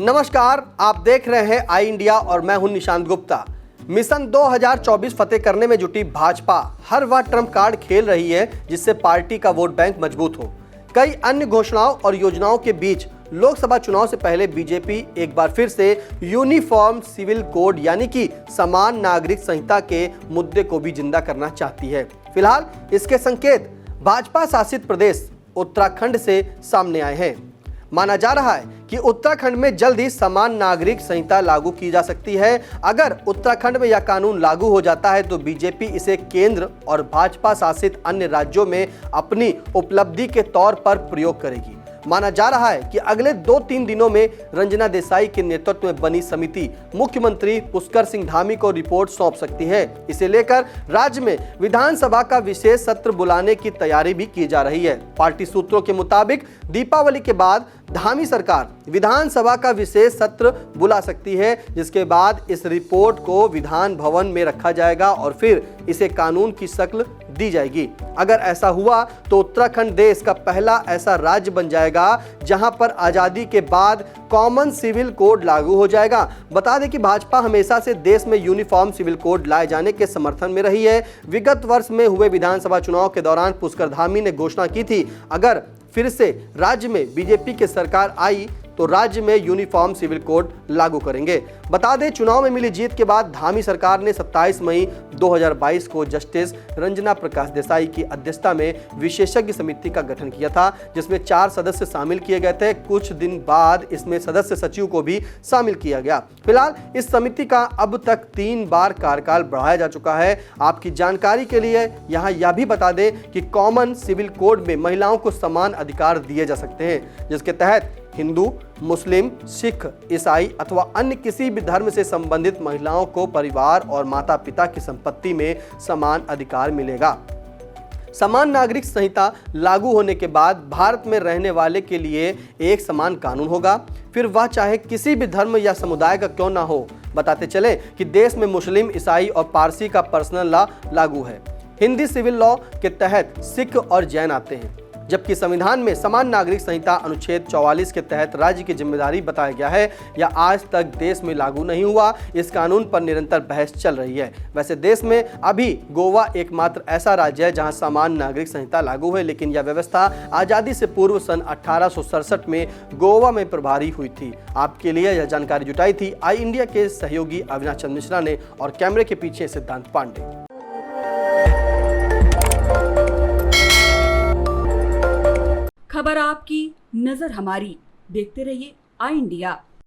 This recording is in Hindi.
नमस्कार, आप देख रहे हैं आई इंडिया और मैं हूं निशांत गुप्ता। मिशन 2024 फतेह करने में जुटी भाजपा हर वह ट्रम्प कार्ड खेल रही है जिससे पार्टी का वोट बैंक मजबूत हो। कई अन्य घोषणाओं और योजनाओं के बीच लोकसभा चुनाव से पहले बीजेपी एक बार फिर से यूनिफॉर्म सिविल कोड यानी कि समान नागरिक संहिता के मुद्दे को भी जिंदा करना चाहती है। फिलहाल इसके संकेत भाजपा शासित प्रदेश उत्तराखंड से सामने आए हैं। माना जा रहा है कि उत्तराखंड में जल्द ही समान नागरिक संहिता लागू की जा सकती है। अगर उत्तराखंड में यह कानून लागू हो जाता है तो बीजेपी इसे केंद्र और भाजपा शासित अन्य राज्यों में अपनी उपलब्धि के तौर पर प्रयोग करेगी। माना जा रहा है कि अगले 2-3 दिनों में रंजना देसाई के नेतृत्व में बनी समिति मुख्यमंत्री पुष्कर सिंह धामी को रिपोर्ट सौंप सकती है। इसे लेकर राज्य में विधानसभा का विशेष सत्र बुलाने की तैयारी भी की जा रही है। पार्टी सूत्रों के मुताबिक दीपावली के बाद धामी सरकार विधानसभा का विशेष सत्र बुला सकती है, जिसके बाद इस रिपोर्ट को विधान भवन में रखा जाएगा और फिर इसे कानून की शक्ल दी जाएगी। अगर ऐसा हुआ तो उत्तराखंड देश का पहला ऐसा राज्य बन जाएगा जहां पर आजादी के बाद कॉमन सिविल कोड लागू हो जाएगा। बता दें कि भाजपा हमेशा से देश में यूनिफॉर्म सिविल कोड लाए जाने के समर्थन में रही है। विगत वर्ष में हुए विधानसभा चुनाव के दौरान पुष्कर धामी ने घोषणा की थी, अगर फिर से राज्य में बीजेपी की सरकार आई तो राज्य में यूनिफॉर्म सिविल कोड लागू करेंगे। बता दें, चुनाव में मिली जीत के बाद धामी सरकार ने 27 मई 2022 को जस्टिस रंजना प्रकाश देसाई की अध्यक्षता में विशेषज्ञ समिति का गठन किया था, जिसमें 4 सदस्य शामिल किए गए थे। कुछ दिन बाद इसमें सदस्य सचिव को भी शामिल किया गया। फिलहाल इस समिति का अब तक 3 बार कार्यकाल बढ़ाया जा चुका है। आपकी जानकारी के लिए यहाँ यह भी बता दें कि कॉमन सिविल कोड में महिलाओं को समान अधिकार दिए जा सकते हैं, जिसके तहत हिंदू, मुस्लिम, सिख, ईसाई अथवा अन्य किसी भी धर्म से संबंधित महिलाओं को परिवार और माता पिता की संपत्ति में समान अधिकार मिलेगा। समान नागरिक संहिता लागू होने के बाद भारत में रहने वाले के लिए एक समान कानून होगा, फिर वह चाहे किसी भी धर्म या समुदाय का क्यों ना हो। बताते चले कि देश में मुस्लिम, ईसाई और पारसी का पर्सनल लॉ लागू है। हिंदी सिविल लॉ के तहत सिख और जैन आते हैं, जबकि संविधान में समान नागरिक संहिता अनुच्छेद 44 के तहत राज्य की जिम्मेदारी बताया गया है। यह आज तक देश में लागू नहीं हुआ। इस कानून पर निरंतर बहस चल रही है। वैसे देश में अभी गोवा एकमात्र ऐसा राज्य है जहां समान नागरिक संहिता लागू है, लेकिन यह व्यवस्था आजादी से पूर्व सन 1867 में गोवा में प्रभावी हुई थी। आपके लिए यह जानकारी जुटाई थी आई इंडिया के सहयोगी अविनाश चंद्र मिश्रा ने और कैमरे के पीछे सिद्धांत पांडे। खबर आपकी, नजर हमारी। देखते रहिए आई इंडिया।